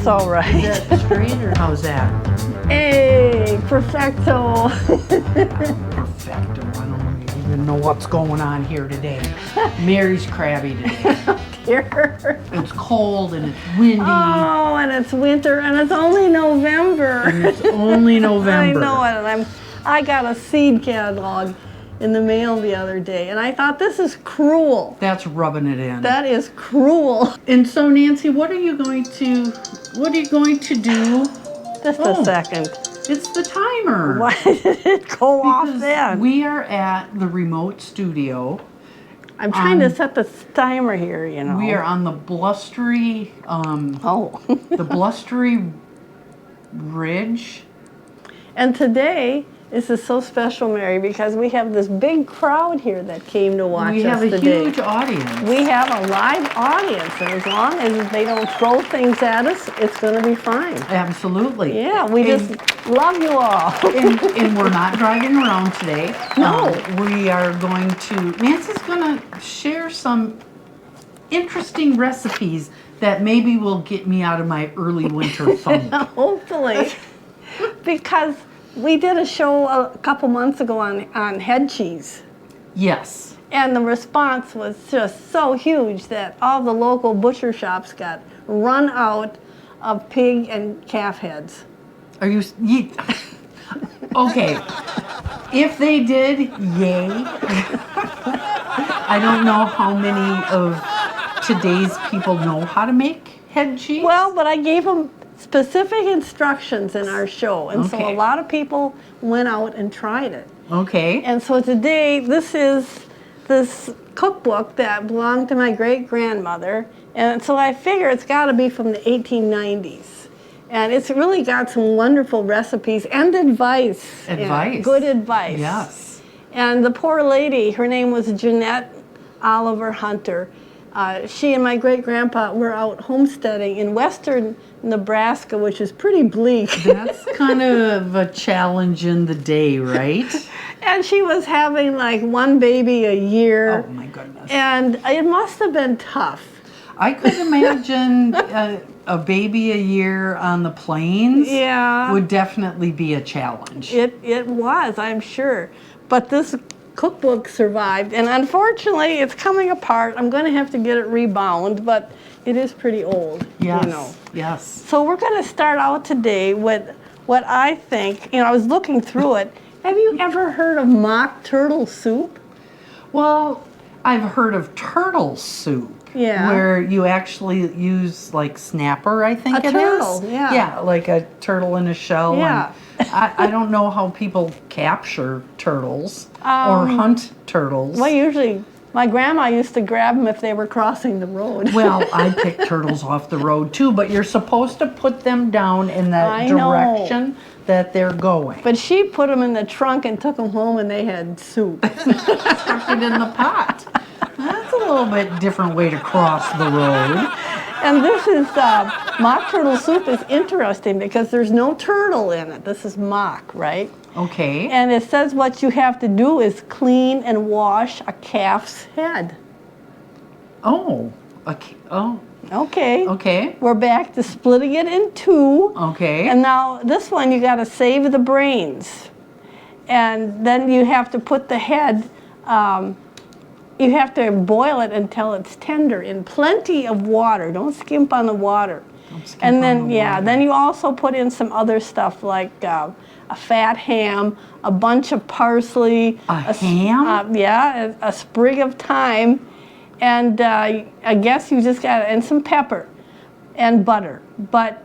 That's all right. Is that straight or how's that? Hey, perfecto. Perfecto. I don't even know what's going on here today. Mary's crabby today. Here. It's cold and it's windy. Oh, and it's winter, and it's only November. And it's only November. I know it, and I got a seed catalog in the mail the other day, and I thought, this is cruel. That's rubbing it in. That is cruel. And so, Nancy, what are you going to do? Just a second. It's the timer. Why did it go off then? We are at the remote studio. I'm trying to set the timer here, you know. We are on the blustery, the blustery ridge. And today, this is so special, Mary, because we have this big crowd here that came to watch us today. We have a huge audience. We have a live audience, and as long as they don't throw things at us, it's going to be fine. Absolutely. Yeah, we just love you all. and we're not driving around today. No. We are going to, Nancy's going to share some interesting recipes that maybe will get me out of my early winter funk. Hopefully. Because we did a show a couple months ago on head cheese. Yes. And the response was just so huge that all the local butcher shops got run out of pig and calf heads. Are you okay. If they did, yay. I don't know how many of today's people know how to make head cheese. Well, but I gave them specific instructions in our show, and so a lot of people went out and tried it. Okay. And so today, this is this cookbook that belonged to my great-grandmother, and so I figure it's got to be from the 1890s. And it's really got some wonderful recipes and advice. Advice. Good advice. Yes. And the poor lady, her name was Jeanette Oliver Hunter. She and my great-grandpa were out homesteading in western Nebraska, which is pretty bleak. That's kind of a challenge in the day, right? And she was having like one baby a year. Oh my goodness. And it must have been tough. I could imagine a baby a year on the plains would definitely be a challenge. It was, I'm sure. But this cookbook survived, and unfortunately it's coming apart. I'm going to have to get it rebound, but it is pretty old. Yes, you know. yes. So we're going to start out today with what I think, I was looking through it. Have you ever heard of mock turtle soup? Well, I've heard of turtle soup. Yeah. Where you actually use like snapper, I think it is. A turtle, yeah. Yeah, like a turtle in a shell. Yeah. And I don't know how people capture turtles or hunt turtles. Well, usually my grandma used to grab them if they were crossing the road. Well, I pick turtles off the road too, but you're supposed to put them down in the direction that they're going. But she put them in the trunk and took them home, and they had soup. Stuck it in the pot. That's a little bit different way to cross the road. And this is, mock turtle soup is interesting because there's no turtle in it. This is mock, right? Okay. And it says what you have to do is clean and wash a calf's head. Oh. Okay. Oh. Okay. Okay. We're back to splitting it in two. Okay. And now this one you got to save the brains. And then you have to put the head, you have to boil it until it's tender in plenty of water. Don't skimp on the water. And then, then you also put in some other stuff like a fat ham, a bunch of parsley. A ham? A sprig of thyme. And I guess you just got, and some pepper and butter. But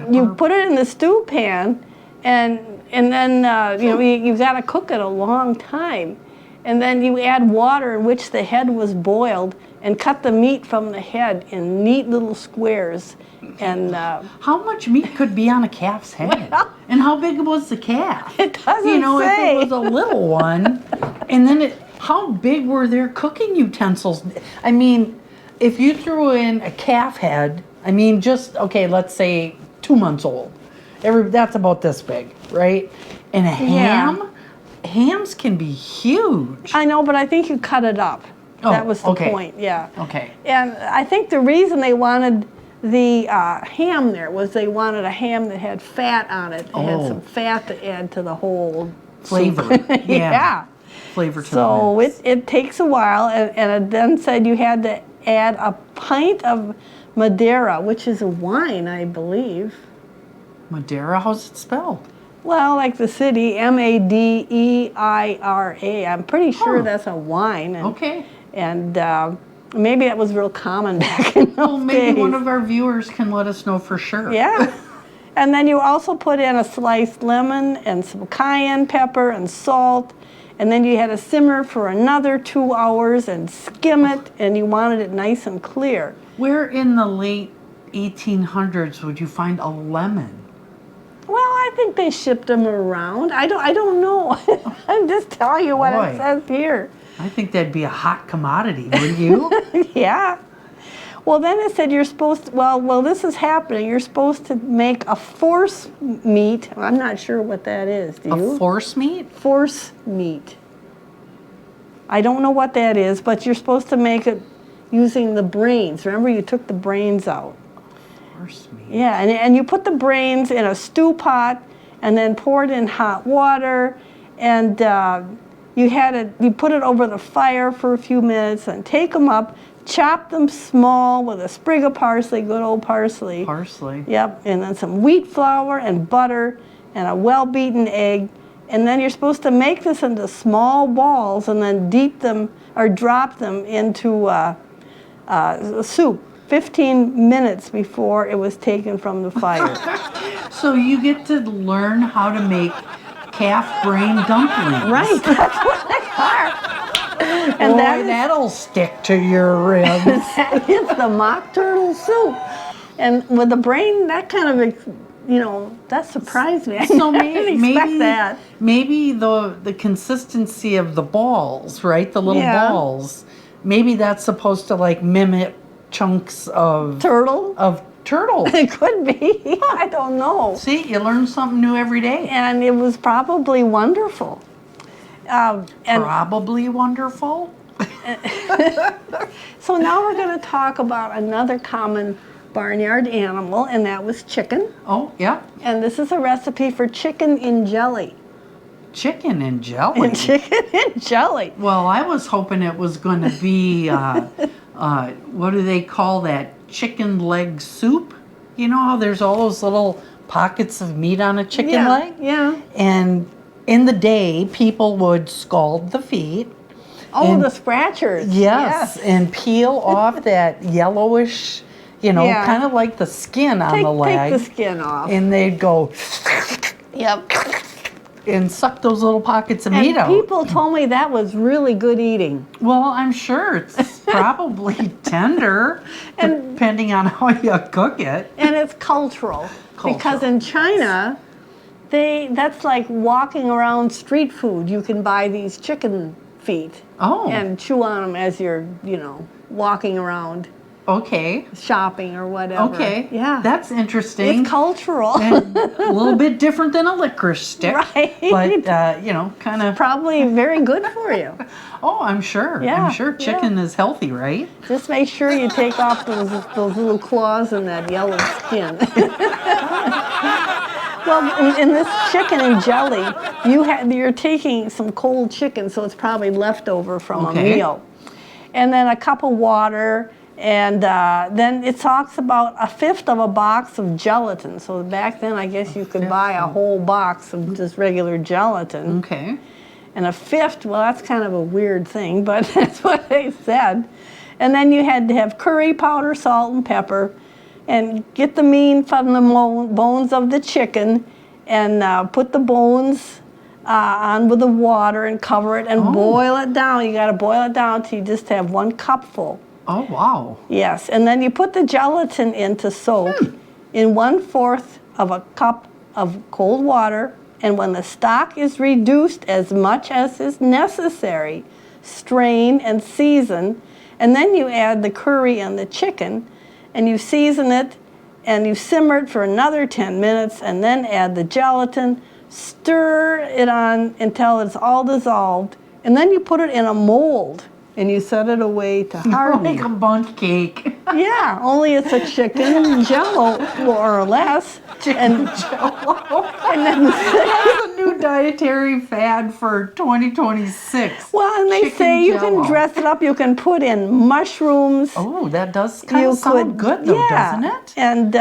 you put it in the stew pan, and then, you've got to cook it a long time. And then you add water in which the head was boiled and cut the meat from the head in neat little squares. And how much meat could be on a calf's head? Well, and how big was the calf? It doesn't say. If it was a little one, and then how big were their cooking utensils? I mean, if you threw in a calf head, let's say 2 months old. That's about this big, right? And a ham? Hams can be huge. I know, but I think you cut it up. That was the point, yeah. Okay. And I think the reason they wanted the ham there was they wanted a ham that had fat on it. It had Oh. some fat to add to the whole Flavor. soup. Yeah. Flavor to the So mix. it takes a while, and it then said you had to add a pint of Madeira, which is a wine, I believe. Madeira, how's it spelled? Well, like the city, Madeira. I'm pretty sure Huh. that's a wine. And, Okay. And maybe that was real common back in those Well, maybe days. one of our viewers can let us know for sure. Yeah. And then you also put in a sliced lemon and some cayenne pepper and salt. And then you had to simmer for another 2 hours and skim it, and you wanted it nice and clear. Where in the late 1800s would you find a lemon? Well, I think they shipped them around. I don't know. I'm just telling you what Boy. it says here. I think that'd be a hot commodity, wouldn't you? Yeah. Well, then it said you're supposed to, well, this is happening. You're supposed to make a force meat. I'm not sure what that is. Do you? A force meat? Force meat. I don't know what that is, but you're supposed to make it using the brains. Remember, you took the brains out. Force meat. Yeah, and you put the brains in a stew pot and then pour it in hot water, and you put it over the fire for a few minutes and take them up, chop them small with a sprig of parsley, good old parsley. Parsley. Yep, and then some wheat flour and butter and a well-beaten egg. And then you're supposed to make this into small balls and then drop them into soup 15 minutes before it was taken from the fire. So you get to learn how to make calf brain dumplings. Right, that's what they are. And Boy, that is, that'll stick to your ribs. it's the mock turtle soup. And with the brain, that kind of, that surprised me. So I didn't expect that. Maybe the consistency of the balls, right? The little Yeah. balls. Maybe that's supposed to like mimic chunks of Turtle? turtle. It could be. I don't know. See, you learn something new every day. And it was probably wonderful. And Probably wonderful. so now we're going to talk about another common barnyard animal, and that was chicken. Oh, yeah. And this is a recipe for chicken in jelly. Chicken and jelly. And chicken in jelly. Well, I was hoping it was going to be, what do they call that? Chicken leg soup? You know how there's all those little pockets of meat on a chicken leg? Yeah. And in the day, people would scald the feet. Oh, and- the scratchers. Yes, and peel off that yellowish, Yeah. kind of like the skin on the leg. Take the skin off. And they'd go Yep. and suck those little pockets of And meat out. people told me that was really good eating. Well, I'm sure it's probably tender, And- depending on how you cook it. And it's cultural. Because in China, that's like walking around street food. You can buy these chicken feet Oh, and chew on them as you're, walking around okay. shopping or whatever. Okay. Yeah. That's interesting. It's cultural. And a little bit different than a licorice stick. Right. But, kind of. Probably very good for you. Oh, I'm sure. Yeah, I'm sure chicken is healthy, right? Just make sure you take off those little claws and that yellow skin. Well, in this chicken and jelly, you're taking some cold chicken, so it's probably leftover from a Okay. meal. And then a cup of water, and then it talks about a fifth of a box of gelatin. So back then, I guess you could buy a whole box of just regular gelatin. Okay. And a fifth, well, that's kind of a weird thing, but that's what they said. And then you had to have curry powder, salt, and pepper, and get the meat from the bones of the chicken, and put the bones on with the water and cover it and boil it down. You got to boil it down till you just have 1 cupful. Oh, wow. Yes, and then you put the gelatin in to soak in 1/4 of a cup of cold water. And when the stock is reduced as much as is necessary, strain and season. And then you add the curry and the chicken, and you season it, and you simmer it for another 10 minutes, and then add the gelatin, stir it on until it's all dissolved, and then you put it in a mold and you set it away to harden. Like a bundt cake. Yeah, only it's a chicken jello, more or less. Chicken jello. And then, That's a new dietary fad for 2026. well, and they Chicken say you Jell-O. can dress it up. You can put in mushrooms. Oh, that does kind of sound good, though, doesn't it? And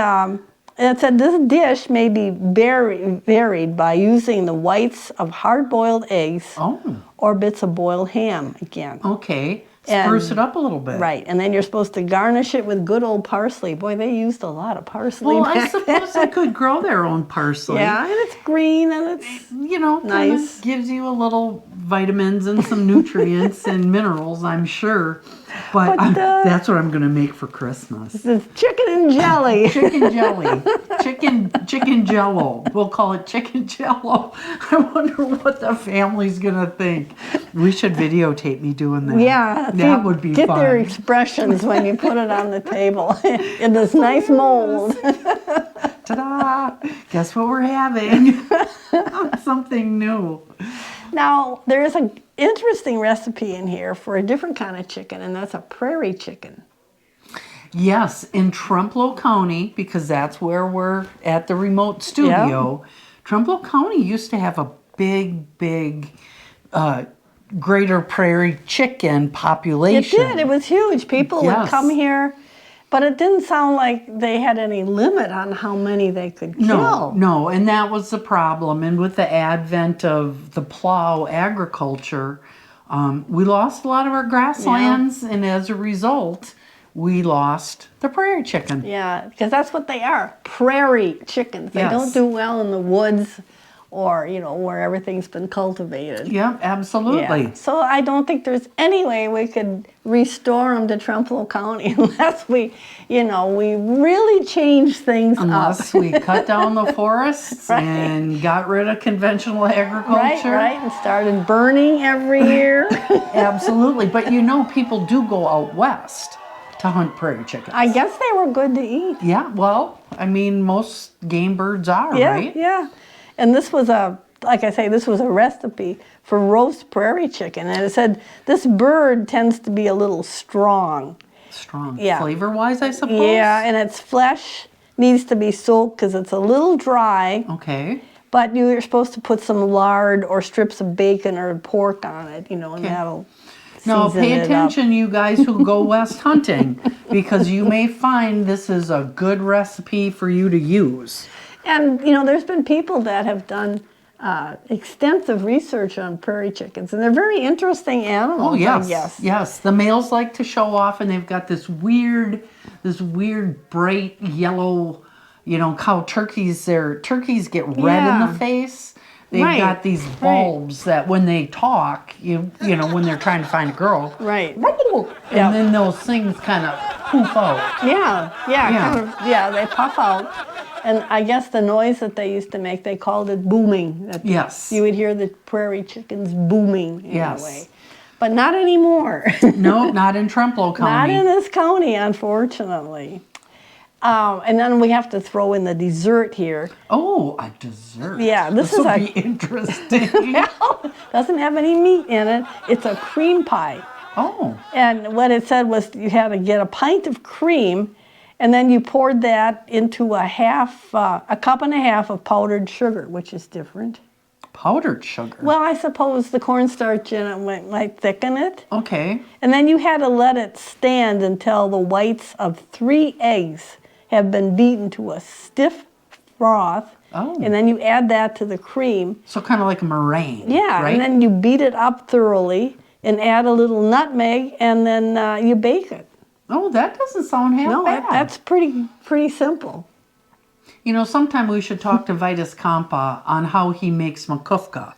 it said this dish may be varied by using the whites of hard-boiled eggs Oh, or bits of boiled ham again. okay. And- Spruce it up a little bit. Right, and then you're supposed to garnish it with good old parsley. Boy, they used a lot of parsley Well, I back suppose then. they could grow their own parsley. Yeah, and it's green and it's You know, kind Nice. of gives you a little vitamins and some nutrients and minerals, I'm sure. But, that's what I'm going to make for Christmas. it's chicken and jelly. Chicken jelly. Chicken jello. We'll call it chicken jello. I wonder what the family's going to think. We should videotape me doing that. Yeah, That would be get fun. their expressions when you put it on the table in this nice mold. Ta-da! Guess what we're having? Something new. Now, there's an interesting recipe in here for a different kind of chicken, and that's a prairie chicken. Yes, in Trempealeau County, because that's where we're at the remote studio. Trempealeau County used to have a big greater prairie chicken It population. did. It was huge. People would Yes. come here, but it didn't sound like they had any limit on how many they could kill. No, and that was the problem. And with the advent of the plow agriculture, we lost a lot of our grasslands, and as a result, we lost the prairie chicken. Yeah, because that's what they are, prairie chickens. They Yes. don't do well in the woods or, where everything's been cultivated. Yep, absolutely. Yeah. So I don't think there's any way we could restore them to Trempealeau County unless we really change things Unless up. we cut down the forests Right. and got rid of conventional agriculture. Right, and started burning every year. Absolutely. But people do go out west to hunt prairie chickens. I guess they were good to eat. Yeah, well, I mean, most game birds are, Yeah, right? yeah. And this was like I say, this was a recipe for roast prairie chicken. And it said this bird tends to be a little strong. Strong. Yeah. Flavor-wise, I suppose? Yeah, and its flesh needs to be soaked because it's a little dry. Okay. But you're supposed to put some lard or strips of bacon or pork on it, and that'll Now, season pay it up. attention, you guys who go west hunting, because you may find this is a good recipe for you to use. And, there's been people that have done extensive research on prairie chickens, and they're very interesting animals, Oh, yes. I guess. Yes. The males like to show off, and they've got this weird bright yellow, cow turkeys. Their turkeys get red in Yeah. the face. They've Right. got these bulbs that when they talk, when they're trying to find a girl, Right. and Yeah. then those things kind of poof out. Yeah, Yeah. they puff out. And I guess the noise that they used to make, they called it booming. That Yes. You would hear the prairie chickens booming in Yes. a way. But not anymore. No, not in Trempealeau County. Not in this county, unfortunately. And then we have to throw in the dessert here. Oh, a dessert. Yeah, this will is a- be interesting. Doesn't have any meat in it. It's a cream pie. Oh, And what it said was you had to get a pint of cream, and then you poured that into a cup and a half of powdered sugar, which is different. powdered sugar. Well, I suppose the cornstarch in it might thicken it. Okay. And then you had to let it stand until the whites of 3 eggs have been beaten to a stiff froth. Oh. And then you add that to the cream. So kind of like a meringue. Yeah, Right? and then you beat it up thoroughly and add a little nutmeg, and then you bake it. Oh, that doesn't sound half No, bad. that's pretty simple. Sometime we should talk to Vitus Kampa on how he makes makufka.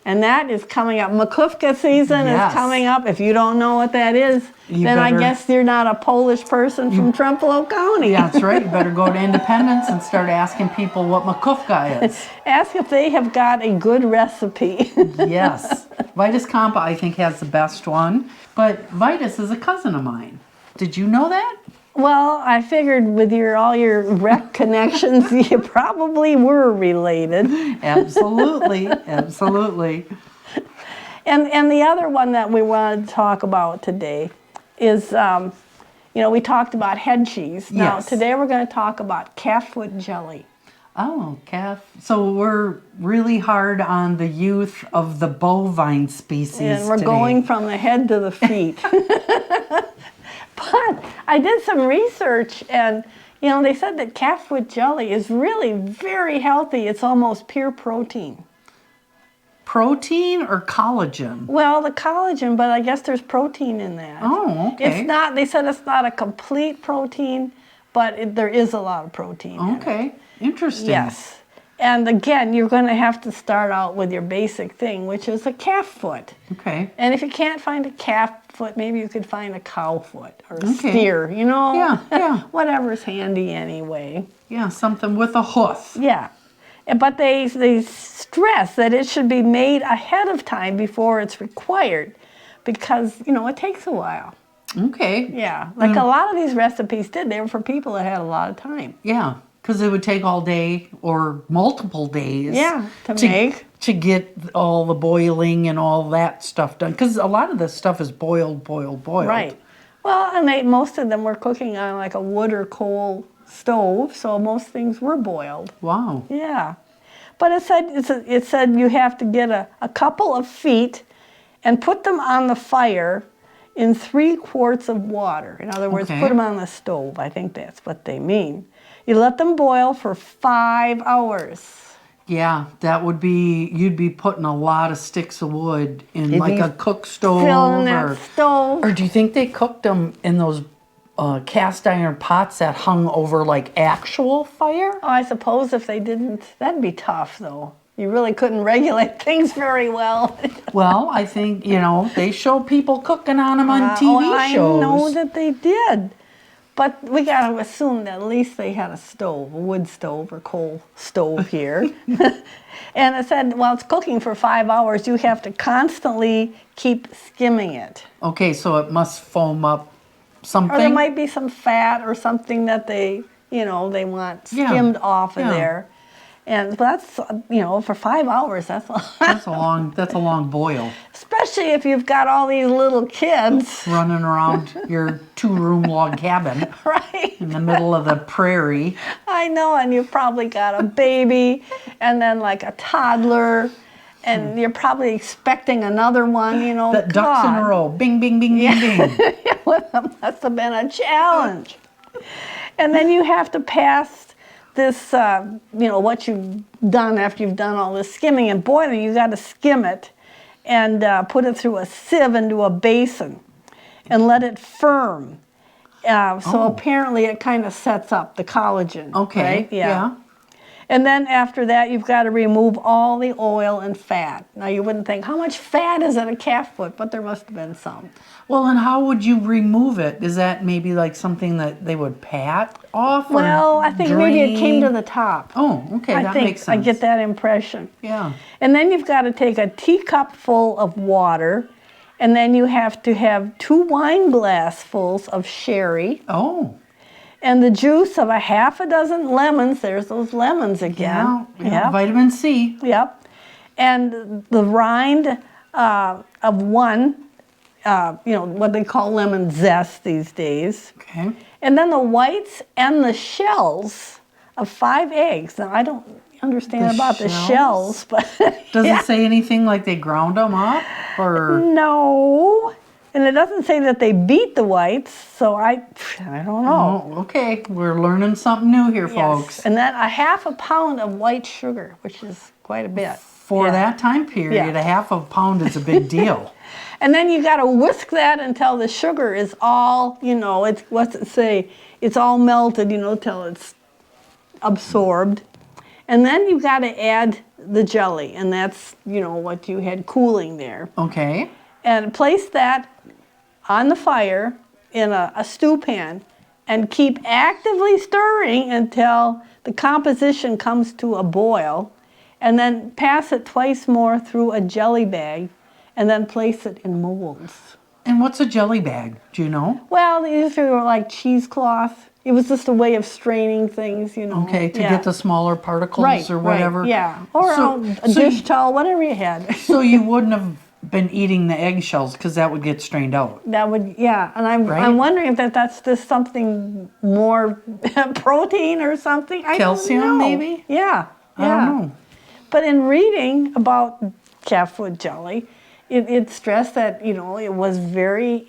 And that is coming up. Makufka season Yes. is coming up. If you don't know what that is, You then I better- guess you're not a Polish person from Trempealeau County. Yeah, that's right. You better go to Independence and start asking people what makufka is. Ask if they have got a good recipe. Yes. Vitus Kampa, I think, has the best one. But Vitus is a cousin of mine. Did you know that? Well, I figured with all your rec connections, you probably were related. Absolutely. Absolutely. And the other one that we wanted to talk about today is, we talked about head cheese. Now, Yes. today we're going to talk about calf foot jelly. Oh, calf. So we're really hard on the youth of the bovine species And we're today. going from the head to the feet. But I did some research, and they said that calf foot jelly is really very healthy. It's almost pure protein. Protein or collagen? Well, the collagen, but I guess there's protein in that. Oh, okay. It's not, they said it's not a complete protein, but there is a lot of protein in it. Okay, interesting. Yes. And again, you're going to have to start out with your basic thing, which is a calf foot. Okay. And if you can't find a calf foot, maybe you could find a cow foot or a Okay. steer, Yeah. Whatever's handy anyway. Yeah, something with a hoof. Yeah. But they stress that it should be made ahead of time before it's required because, it takes a while. Okay. Yeah. Like a lot of these recipes they were for people that had a lot of time. Yeah, because it would take all day or multiple days. Yeah, to make. To get all the boiling and all that stuff done. Because a lot of this stuff is boiled. Right. Well, and most of them were cooking on like a wood or coal stove, so most things were boiled. Wow. Yeah. But it said you have to get a couple of feet and put them on the fire in 3 quarts of water. In other words, Okay. put them on the stove. I think that's what they mean. You let them boil for 5 hours. Yeah, that would be, you'd be putting a lot of sticks of wood in You'd like be a cook stove. Filling that stove. Or do you think they cooked them in those cast iron pots that hung over like actual fire? Oh, I suppose if they didn't, that'd be tough though. You really couldn't regulate things very well. Well, I think, they show people cooking on them on TV shows. I know that they did. But we got to assume that at least they had a stove, a wood stove or coal stove here. And it said, while it's cooking for 5 hours, you have to constantly keep skimming it. Okay, so it must foam up something. Or there might be some fat or something that they want skimmed off of there. And that's, for 5 hours, that's a lot. That's a long boil. Especially if you've got all these little kids. Running around your 2-room log cabin Right. in the middle of the prairie. I know, and you've probably got a baby and then like a toddler, and you're probably expecting another one, The ducks in a row. Bing, bing, bing, bing, bing. That must have been a challenge. And then you have to pass this, what you've done after you've done all this skimming and boiling. You got to skim it and put it through a sieve into a basin and let it firm. So apparently it kind of sets up the collagen. Okay, Right? yeah. And then after that, you've got to remove all the oil and fat. Now, you wouldn't think, how much fat is in a calf foot? But there must have been some. Well, and how would you remove it? Is that maybe like something that they would pat off? Or Well, I think maybe it came to the top. Oh, okay, that makes sense. I get that impression. Yeah. And then you've got to take a teacup full of water, and then you have to have 2 wine glassfuls of sherry, Oh, and the juice of a half a dozen lemons. There's those lemons again. yeah. Vitamin C. Yep. And the rind of one, what they call lemon zest these days. Okay. And then the whites and the shells of 5 eggs. Now, I don't understand The about the shells, but Does yeah. it say anything like they ground them up? Or No. And it doesn't say that they beat the whites, so I don't know. Oh, okay. We're learning something new here, Yes. folks. And then a half a pound of white sugar, which is quite a bit. For Yeah. that time period, Yeah. a half a pound is a big deal. And then you got to whisk that until the sugar is all, it's, what's it say? It's all melted, till it's absorbed. And then you got to add the jelly, and that's, what you had cooling there. Okay. And place that on the fire in a stew pan and keep actively stirring until the composition comes to a boil, and then pass it twice more through a jelly bag, and then place it in molds. And what's a jelly bag? Do you know? Well, these are like cheesecloth. It was just a way of straining things, Okay, to Yeah. get the smaller particles or whatever. Right, yeah. Or a dish towel, whatever you had. So you wouldn't have been eating the eggshells because that would get strained out. That would, yeah. And Right? I'm wondering if that's just something more protein or something. I Calcium, don't know. maybe? Yeah. I don't know. But in reading about calf foot jelly, it stressed that, you know, it was very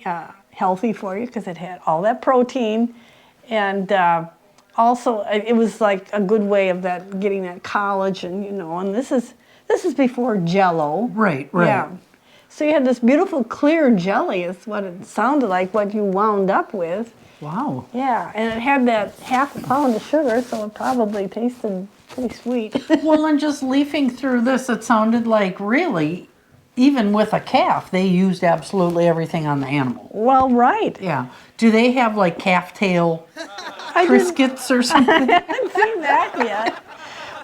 healthy for you because it had all that protein. And also, it was like a good way of that getting that collagen, you know. And this is before Jell-O. Right. Yeah. So you had this beautiful clear jelly is what it sounded like, what you wound up with. Wow. Yeah, and it had that half a pound of sugar, so it probably tasted pretty sweet. Well, and just leafing through this, it sounded like really, even with a calf, they used absolutely everything on the animal. Well, right. Yeah. Do they have like calf tail Triscuits or something? I haven't seen that yet.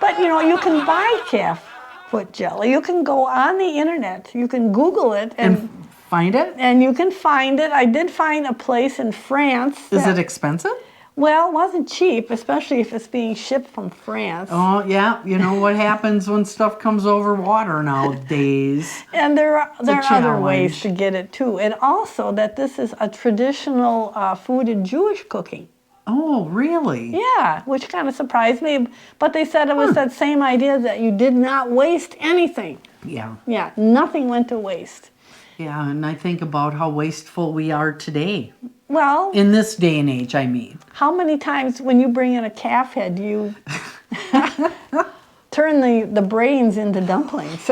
But, you know, you can buy calf foot jelly. You can go on the internet. You can Google it And find it? and you can find it. I did find a place in France. Is that- it expensive? Well, it wasn't cheap, especially if it's being shipped from France. Oh, yeah. You know what happens when stuff comes over water nowadays. And there are other ways challenge. to get it too. And also that this is a traditional food in Jewish cooking. Oh, really? Yeah, which kind of surprised me. But they said it was that same idea that you did not waste anything. Yeah. Yeah, nothing went to waste. Yeah, and I think about how wasteful we are today. Well, In this day and age, I mean. how many times when you bring in a calf head do you turn the brains into dumplings?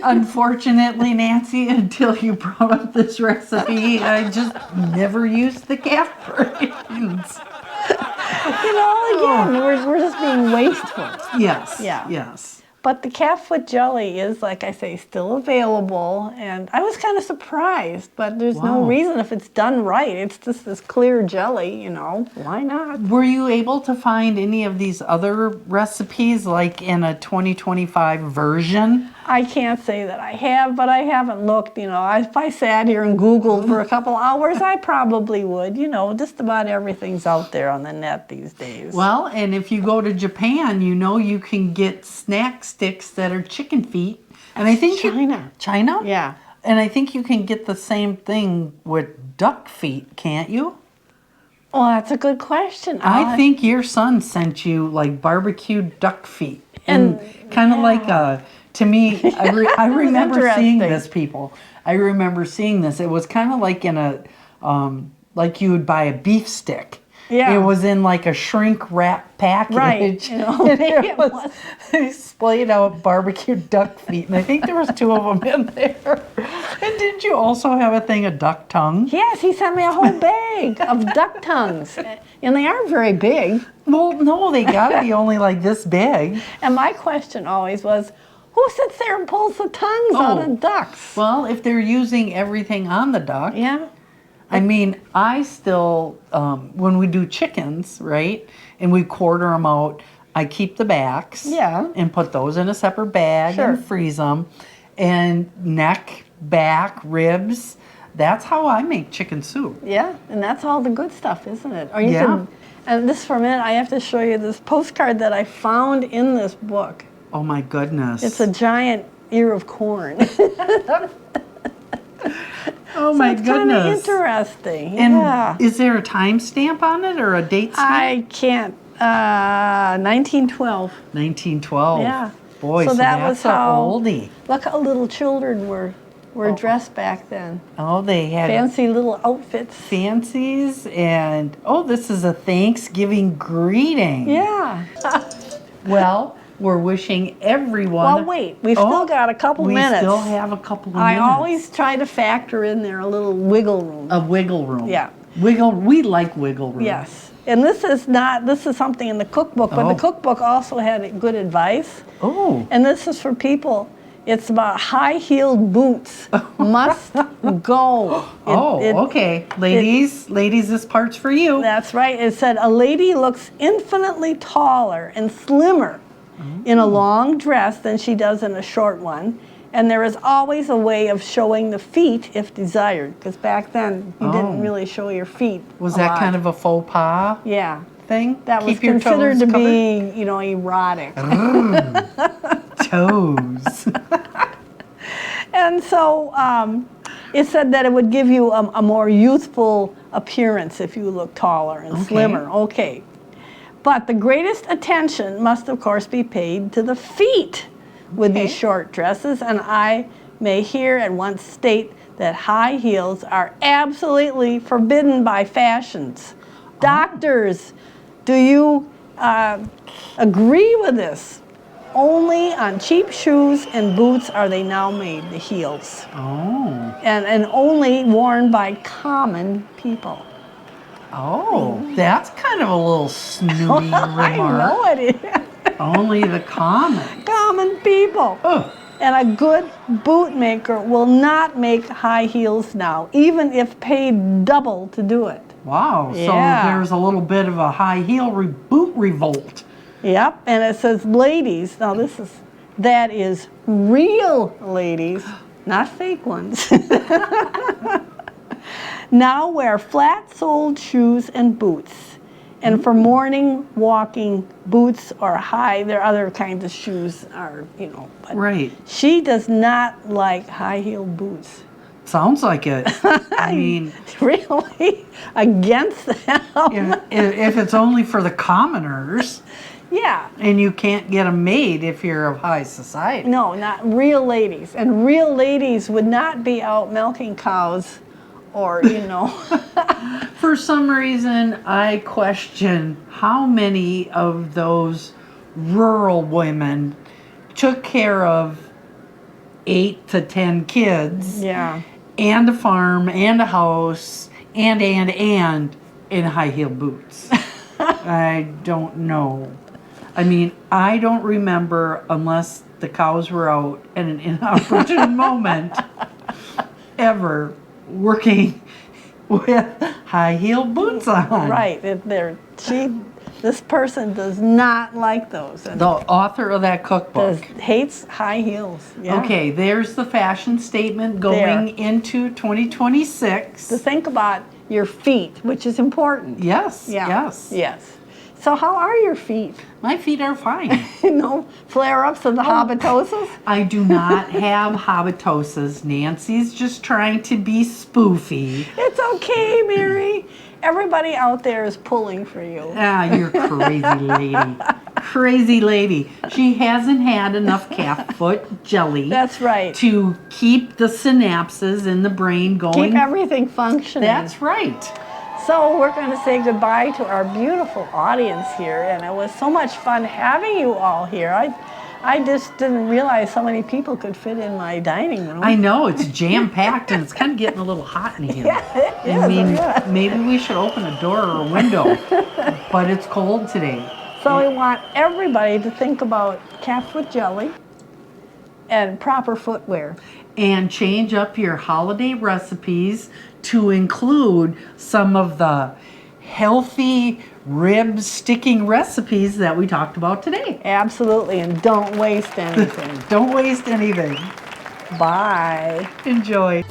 Unfortunately, Nancy, until you brought up this recipe, I just never used the calf brains. You know, again, we're just being wasteful. Yes. Yeah. Yes. But the calf foot jelly is, like I say, still available, and I was kind of surprised, but there's no Wow. reason if it's done right. It's just this clear jelly, you know, why not? Were you able to find any of these other recipes, like in a 2025 version? I can't say that I have, but I haven't looked, you know. If I sat here and Googled for a couple hours, I probably would, you know. Just about everything's out there on the net these days. Well, and if you go to Japan, you know you can get snack sticks that are chicken feet. And I think China. China? Yeah. And I think you can get the same thing with duck feet, can't you? Well, that's a good question. I think your son sent you like barbecued duck feet. And- kind of like to me, I remember seeing interesting. this, people. I remember seeing this. It was kind of like in a, like you would buy a beef stick. Yeah. It was in like a shrink wrap package. Right, you know, And maybe it it was, was. they splayed out barbecued duck feet. And I think there was 2 of them in there. And did you also have a thing of duck tongue? Yes, he sent me a whole bag of duck tongues. And they aren't very big. Well, no, they gotta be only like this big. And my question always was, who sits there and pulls the tongues out of ducks? Well, if they're using everything on the duck, Yeah. I mean, I still, when we do chickens, right, and we quarter them out, I keep the backs. Yeah. And put those in a separate bag Sure. and freeze them. And neck, back, ribs, that's how I make chicken soup. Yeah, and that's all the good stuff, isn't it? Or you Yeah. can, and this for a minute, I have to show you this postcard that I found in this book. Oh my goodness. It's a giant ear of corn. oh my It's kind of goodness. interesting. And yeah. is there a time stamp on it or a date stamp? I can't. 1912. 1912. Yeah. Boy, So so, that that's was a how- oldie. Look how little children were dressed back then. Oh, they had Fancy little outfits. fancies and this is a Thanksgiving greeting. Yeah. Well, we're wishing everyone. Well, wait. We've still got a couple minutes. We still have a couple of I minutes. always try to factor in there a little wiggle room. A wiggle room. Yeah. We like wiggle room. Yes. And this is something in the cookbook, but Oh. the cookbook also had good advice. Oh. And this is for people. It's about high-heeled boots. Must go. Okay. Ladies, this part's for you. That's right. It said a lady looks infinitely taller and slimmer in a long dress than she does in a short one. And there is always a way of showing the feet if desired. Because back then, you didn't really show your feet. Was that kind of a faux pas Yeah. thing? That was Keep your considered toes to covered? be, erotic. Toes. And so it said that it would give you a more youthful appearance if you look taller and slimmer. Okay. But the greatest attention must, of course, be paid to the feet with these short dresses. And I may here at once state that high heels are absolutely forbidden by fashions. Doctors, do you agree with this? Only on cheap shoes and boots are they now made, the heels. Oh. And only worn by common people. Oh, that's kind of a little snooty remark. I know it is. Only the common. Common people. Oh. And a good bootmaker will not make high heels now, even if paid double to do it. Wow, Yeah. so there's a little bit of a high heel boot revolt. Yep, and it says ladies. Now that is real ladies, not fake ones. Now wear flat-soled shoes and boots. And for morning walking, boots or there are other kinds of shoes are, But Right. she does not like high-heeled boots. Sounds like it. I mean, Really against them. if it's only for the commoners, Yeah. and you can't get them made if you're of high society. No, not real ladies. And real ladies would not be out milking cows or, For some reason, I question how many of those rural women took care of 8 to 10 kids. Yeah. And a farm, and a house, and in high-heeled boots. I don't know. I mean, I don't remember, unless the cows were out at an inopportune moment, ever working with high-heeled boots on. Right. This person does not like those. And The author of that cookbook. hates high heels. Yeah. Okay, there's the fashion statement going into 2026. To think about your feet, which is important. Yes, Yeah. yes. Yes. So how are your feet? My feet are fine. No flare-ups of the habitosis? I do not have habitosis. Nancy's just trying to be spoofy. It's okay, Mary. Everybody out there is pulling for you. Ah, you're crazy lady. Crazy lady. She hasn't had enough calf foot jelly. That's right. To keep the synapses in the brain going. Keep everything functioning. That's right. So we're going to say goodbye to our beautiful audience here, and it was so much fun having you all here. I just didn't realize so many people could fit in my dining room. I know, it's jam-packed and it's kind of getting a little hot in here. Yeah, it is, I mean, yeah. maybe we should open a door or a window, but it's cold today. So we want everybody to think about calf foot jelly and proper footwear. And change up your holiday recipes to include some of the healthy rib sticking recipes that we talked about today. Absolutely, and don't waste anything. Don't waste anything. Bye. Enjoy.